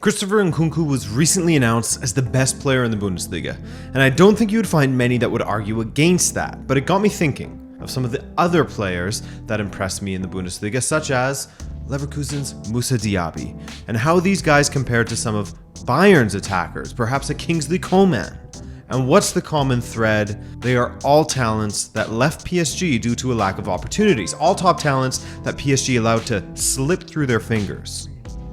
Christopher Nkunku was recently announced as the best player in the Bundesliga, and I don't think you would find many that would argue against that, but it got me thinking of some of the other players that impressed me in the Bundesliga, such as Leverkusen's Moussa Diaby, and how these guys compared to some of Bayern's attackers, perhaps a Kingsley Coman. And what's the common thread? They are all talents that left PSG due to a lack of opportunities, all top talents that PSG allowed to slip through their fingers.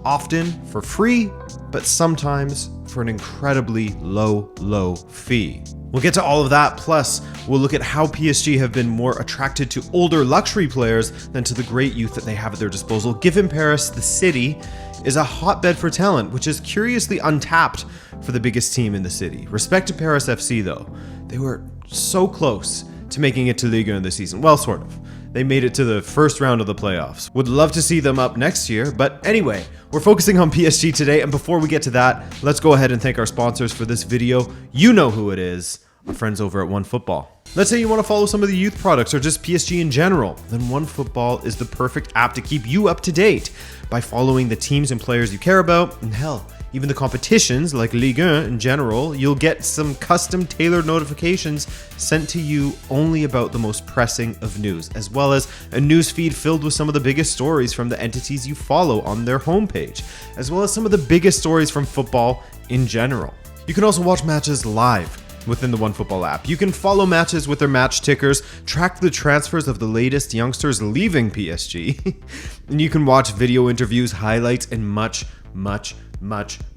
Often for free, but sometimes for an incredibly low fee. We'll get to all of that, plus we'll look at how PSG have been more attracted to older luxury players than to the great youth that they have at their disposal, given Paris, the city, is a hotbed for talent, which is curiously untapped for the biggest team in the city. Respect to Paris FC though, they were so close to making it to Ligue 1 this season. Well, sort of. They made it to the first round of the playoffs. Would love to see them up next year, but anyway, we're focusing on PSG today, and before we get to that, let's go ahead and thank our sponsors for this video. You know who it is, our friends over at OneFootball. Let's say you want to follow some of the youth products or just PSG in general, then OneFootball is the perfect app to keep you up to date by following the teams and players you care about, and hell, even the competitions like Ligue 1 in general. You'll get some custom tailored notifications sent to you only about the most pressing of news, as well as a news feed filled with some of the biggest stories from the entities you follow on their homepage, as well as some of the biggest stories from football in general. You can also watch matches live within the OneFootball app. You can follow matches with their match tickers, track the transfers of the latest youngsters leaving PSG, and you can watch video interviews, highlights, and much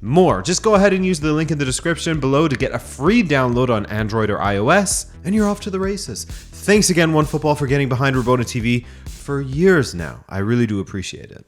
more. Just go ahead and use the link in the description below to get a free download on Android or iOS, and you're off to the races. Thanks again, OneFootball, for getting behind Rabona TV for years now. I really do appreciate it.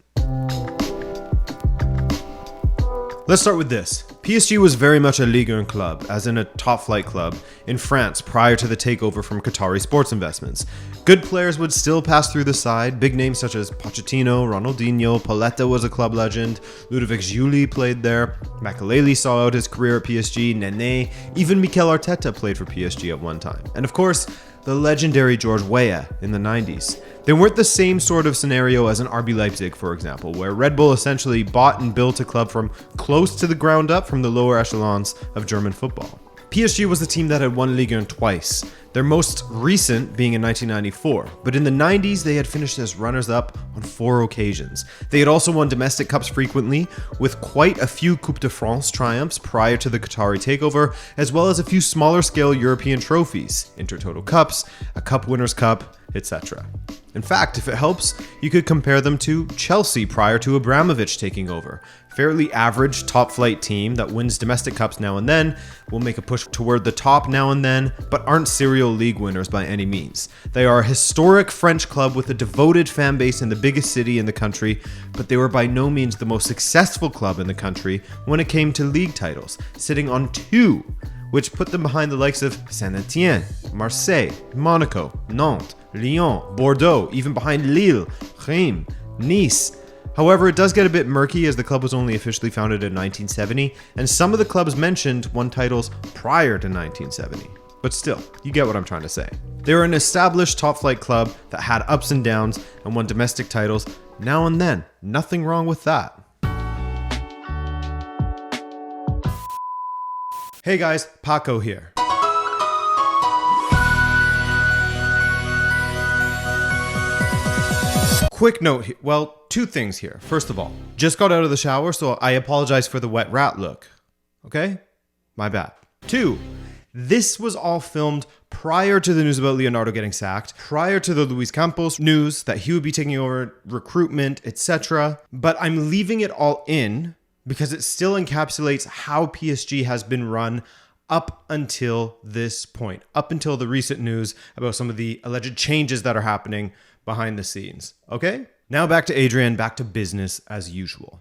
Let's start with this. PSG was very much a Ligue 1 club, as in a top-flight club, in France prior to the takeover from Qatari Sports Investments. Good players would still pass through the side. Big names such as Pochettino, Ronaldinho, Pauletta was a club legend, Ludovic Giuly played there, Makelele saw out his career at PSG, Nene, even Mikel Arteta played for PSG at one time. And of course, the legendary George Weah in the 90s. They weren't the same sort of scenario as an RB Leipzig, for example, where Red Bull essentially bought and built a club from close to the ground up from the lower echelons of German football. PSG was the team that had won Ligue 1 twice, their most recent being in 1994, but in the 90s they had finished as runners-up on 4 occasions. They had also won domestic cups frequently, with quite a few Coupe de France triumphs prior to the Qatari takeover, as well as a few smaller-scale European trophies, Intertoto Cups, a Cup Winners' Cup, etc. In fact, if it helps, you could compare them to Chelsea prior to Abramovich taking over. Fairly average top-flight team that wins domestic cups now and then, will make a push toward the top now and then, but aren't serial league winners by any means. They are a historic French club with a devoted fan base in the biggest city in the country, but they were by no means the most successful club in the country when it came to league titles, sitting on 2, which put them behind the likes of Saint-Etienne, Marseille, Monaco, Nantes, Lyon, Bordeaux, even behind Lille, Reims, Nice. However, it does get a bit murky as the club was only officially founded in 1970, and some of the clubs mentioned won titles prior to 1970. But still, you get what I'm trying to say. They were an established top-flight club that had ups and downs and won domestic titles now and then. Nothing wrong with that. Hey guys, Paco here. Quick note here. Well, 2 things here. First of all, just got out of the shower, so I apologize for the wet rat look. Okay? My bad. 2, this was all filmed prior to the news about Leonardo getting sacked, prior to the Luis Campos news that he would be taking over recruitment, etc. But I'm leaving it all in because it still encapsulates how PSG has been run up until this point, up until the recent news about some of the alleged changes that are happening behind the scenes. Okay? Now back to Adrian, back to business as usual.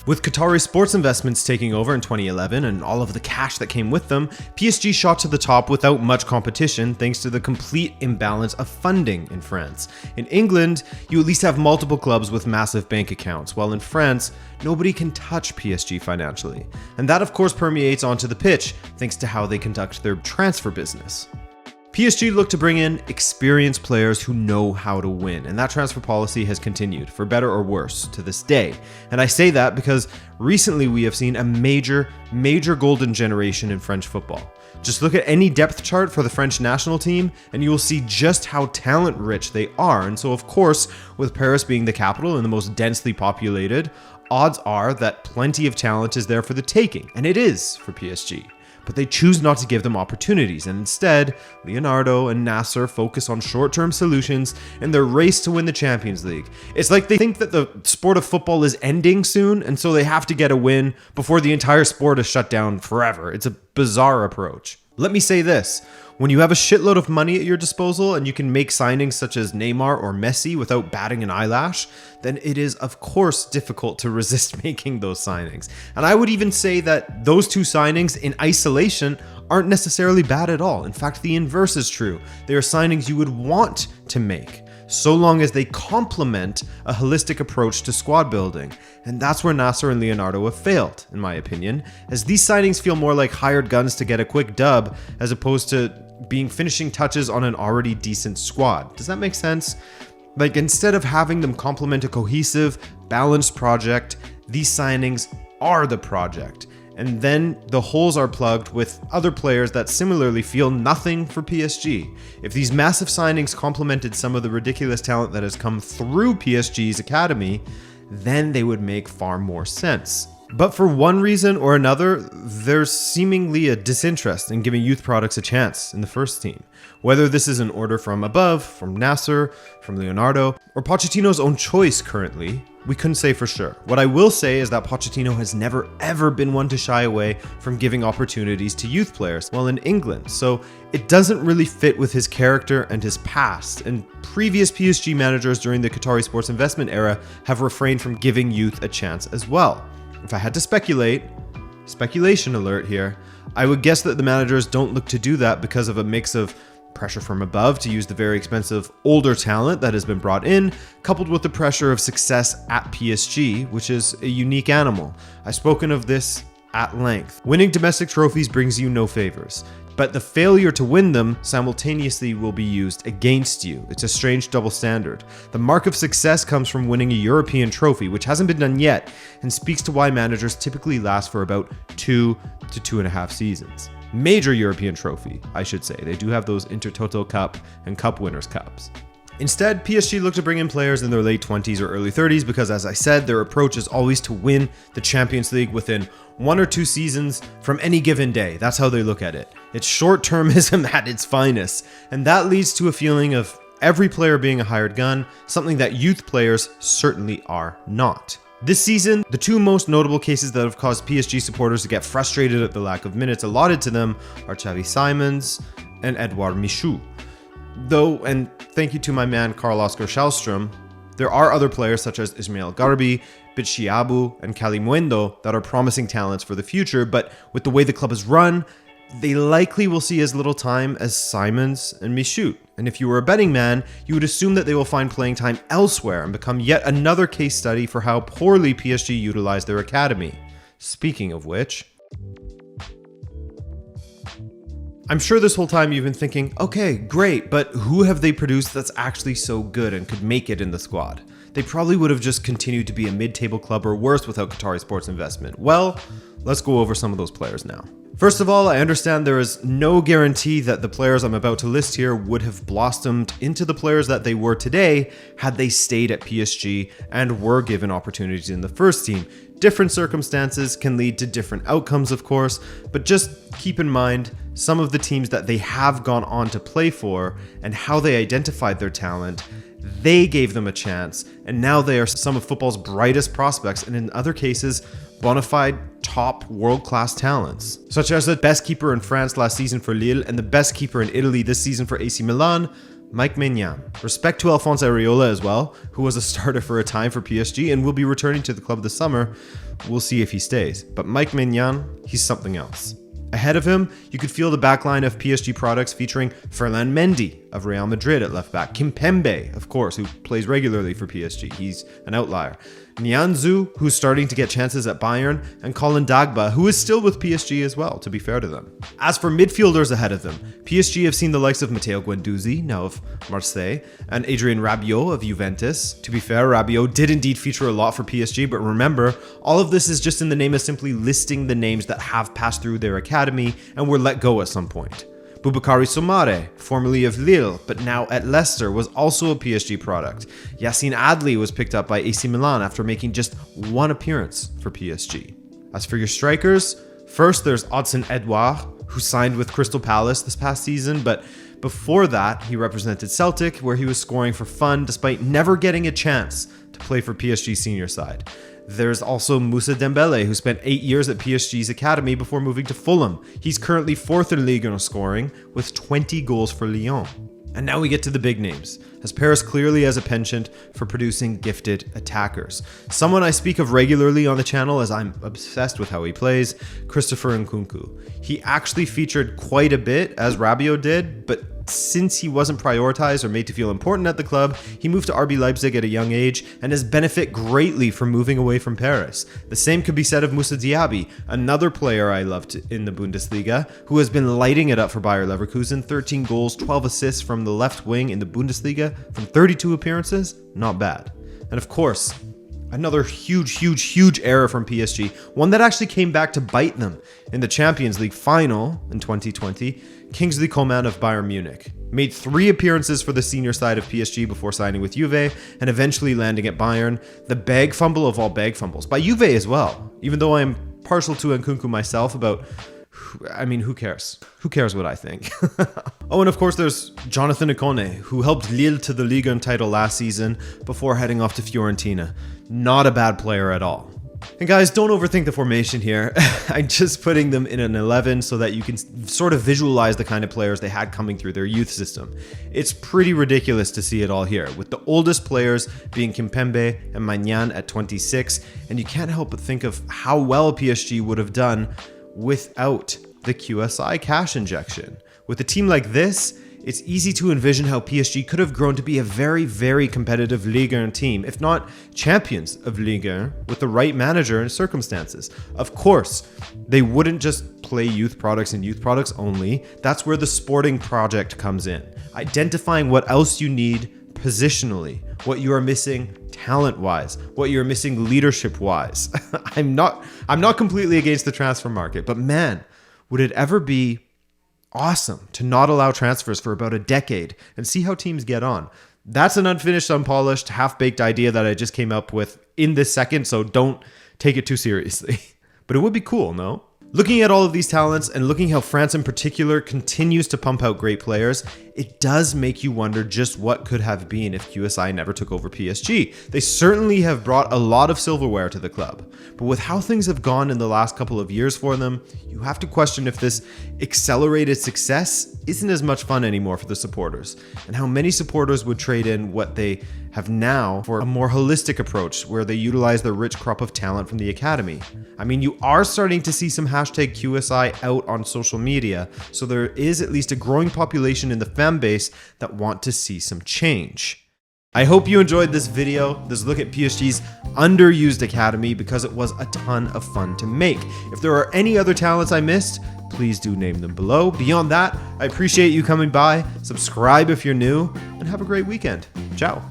With Qatari Sports Investments taking over in 2011 and all of the cash that came with them, PSG shot to the top without much competition thanks to the complete imbalance of funding in France. In England, you at least have multiple clubs with massive bank accounts, while in France, nobody can touch PSG financially. And that of course permeates onto the pitch thanks to how they conduct their transfer business. PSG looked to bring in experienced players who know how to win, and that transfer policy has continued, for better or worse, to this day. And I say that because recently we have seen a major golden generation in French football. Just look at any depth chart for the French national team, and you will see just how talent rich they are. And so, of course, with Paris being the capital and the most densely populated, odds are that plenty of talent is there for the taking, and it is for PSG. But they choose not to give them opportunities, and instead, Leonardo and Nasser focus on short-term solutions in their race to win the Champions League. It's like they think that the sport of football is ending soon, and so they have to get a win before the entire sport is shut down forever. It's a bizarre approach. Let me say this. When you have a shitload of money at your disposal and you can make signings such as Neymar or Messi without batting an eyelash, then it is of course difficult to resist making those signings. And I would even say that those two signings in isolation aren't necessarily bad at all. In fact, the inverse is true. They are signings you would want to make, so long as they complement a holistic approach to squad building. And that's where Nasser and Leonardo have failed, in my opinion, as these signings feel more like hired guns to get a quick dub, as opposed to being finishing touches on an already decent squad. Does that make sense? Like, instead of having them complement a cohesive, balanced project, these signings are the project. And then the holes are plugged with other players that similarly feel nothing for PSG. If these massive signings complemented some of the ridiculous talent that has come through PSG's academy, then they would make far more sense. But for one reason or another, there's seemingly a disinterest in giving youth products a chance in the first team. Whether this is an order from above, from Nasser, from Leonardo, or Pochettino's own choice currently, we couldn't say for sure. What I will say is that Pochettino has never ever been one to shy away from giving opportunities to youth players while in England, so it doesn't really fit with his character and his past, and previous PSG managers during the Qatari Sports Investment era have refrained from giving youth a chance as well. If I had to speculate, speculation alert here, I would guess that the managers don't look to do that because of a mix of pressure from above to use the very expensive older talent that has been brought in, coupled with the pressure of success at PSG, which is a unique animal. I've spoken of this at length. Winning domestic trophies brings you no favors, but the failure to win them simultaneously will be used against you. It's a strange double standard. The mark of success comes from winning a European trophy, which hasn't been done yet, and speaks to why managers typically last for about 2 to 2.5 seasons. Major European trophy, I should say. They do have those Intertoto Cup and Cup Winners' Cups. Instead, PSG look to bring in players in their late 20s or early 30s because, as I said, their approach is always to win the Champions League within 1 or 2 seasons from any given day. That's how they look at it. It's short-termism at its finest, and that leads to a feeling of every player being a hired gun, something that youth players certainly are not. This season, the 2 most notable cases that have caused PSG supporters to get frustrated at the lack of minutes allotted to them are Xavi Simons and Edouard Michou. Though, and thank you to my man Karl-Oskar Schallström, there are other players such as Ismail Garbi, Bitshiabu, and Kalimuendo that are promising talents for the future, but with the way the club is run, they likely will see as little time as Simons and Michou. And if you were a betting man, you would assume that they will find playing time elsewhere and become yet another case study for how poorly PSG utilized their academy. Speaking of which, I'm sure this whole time you've been thinking, okay, great, but who have they produced that's actually so good and could make it in the squad? They probably would have just continued to be a mid-table club or worse without Qatari Sports Investment. Well, let's go over some of those players now. First of all, I understand there is no guarantee that the players I'm about to list here would have blossomed into the players that they were today had they stayed at PSG and were given opportunities in the first team. Different circumstances can lead to different outcomes, of course, but just keep in mind some of the teams that they have gone on to play for and how they identified their talent. They gave them a chance, and now they are some of football's brightest prospects, and in other cases, bona fide top world-class talents, such as the best keeper in France last season for Lille and the best keeper in Italy this season for AC Milan, Mike Maignan. Respect to Alphonse Areola as well, who was a starter for a time for PSG and will be returning to the club this summer. We'll see if he stays, but Mike Maignan, he's something else. Ahead of him, you could feel the backline of PSG products featuring Ferland Mendy, of Real Madrid at left back. Kimpembe, of course, who plays regularly for PSG. He's an outlier. Nianzou, who's starting to get chances at Bayern, and Colin Dagba, who is still with PSG as well, to be fair to them. As for midfielders ahead of them, PSG have seen the likes of Matteo Guendouzi, now of Marseille, and Adrien Rabiot of Juventus. To be fair, Rabiot did indeed feature a lot for PSG, but remember, all of this is just in the name of simply listing the names that have passed through their academy and were let go at some point. Boubakary Soumare, formerly of Lille, but now at Leicester, was also a PSG product. Yassine Adli was picked up by AC Milan after making just one appearance for PSG. As for your strikers, first there's Odsonne Edouard, who signed with Crystal Palace this past season, but before that, he represented Celtic, where he was scoring for fun despite never getting a chance to play for PSG senior side. There's also Moussa Dembele, who spent 8 years at PSG's academy before moving to Fulham. He's currently 4th in Ligue 1 scoring, with 20 goals for Lyon. And now we get to the big names, as Paris clearly has a penchant for producing gifted attackers. Someone I speak of regularly on the channel, as I'm obsessed with how he plays, Christopher Nkunku. He actually featured quite a bit, as Rabiot did, but since he wasn't prioritized or made to feel important at the club, he moved to RB Leipzig at a young age and has benefited greatly from moving away from Paris. The same could be said of Moussa Diaby, another player I loved in the Bundesliga, who has been lighting it up for Bayer Leverkusen. 13 goals, 12 assists from the left wing in the Bundesliga from 32 appearances, not bad. And of course, another huge error from PSG, one that actually came back to bite them in the Champions League final in 2020. Kingsley Coman of Bayern Munich made 3 appearances for the senior side of PSG before signing with Juve and eventually landing at Bayern. The bag fumble of all bag fumbles, by Juve as well, even though I'm partial to Nkunku myself about, who cares? Who cares what I think? Oh, and of course there's Jonathan Ikone, who helped Lille to the Ligue 1 title last season before heading off to Fiorentina. Not a bad player at all. And guys, don't overthink the formation here. I'm just putting them in an 11 so that you can sort of visualize the kind of players they had coming through their youth system. It's pretty ridiculous to see it all here, with the oldest players being Kimpembe and Maignan at 26, and you can't help but think of how well PSG would have done without the QSI cash injection. With a team like this, it's easy to envision how PSG could have grown to be a very competitive Ligue 1 team, if not champions of Ligue 1, with the right manager and circumstances. Of course, they wouldn't just play youth products and youth products only. That's where the sporting project comes in. Identifying what else you need positionally, what you are missing talent-wise, what you're missing leadership-wise. I'm not completely against the transfer market, but man, would it ever be awesome to not allow transfers for about a decade and see how teams get on. That's an unfinished, unpolished, half-baked idea that I just came up with in this second, so don't take it too seriously. But it would be cool, no? Looking at all of these talents and looking how France in particular continues to pump out great players, it does make you wonder just what could have been if QSI never took over PSG. They certainly have brought a lot of silverware to the club, but with how things have gone in the last couple of years for them, you have to question if this accelerated success isn't as much fun anymore for the supporters, and how many supporters would trade in what they have now for a more holistic approach where they utilize the rich crop of talent from the academy. I mean, you are starting to see some hashtag QSI out on social media, so there is at least a growing population in the fan base that want to see some change. I hope you enjoyed this video, this look at PSG's underused academy, because it was a ton of fun to make. If there are any other talents I missed, please do name them below. Beyond that, I appreciate you coming by, subscribe if you're new, and have a great weekend. Ciao.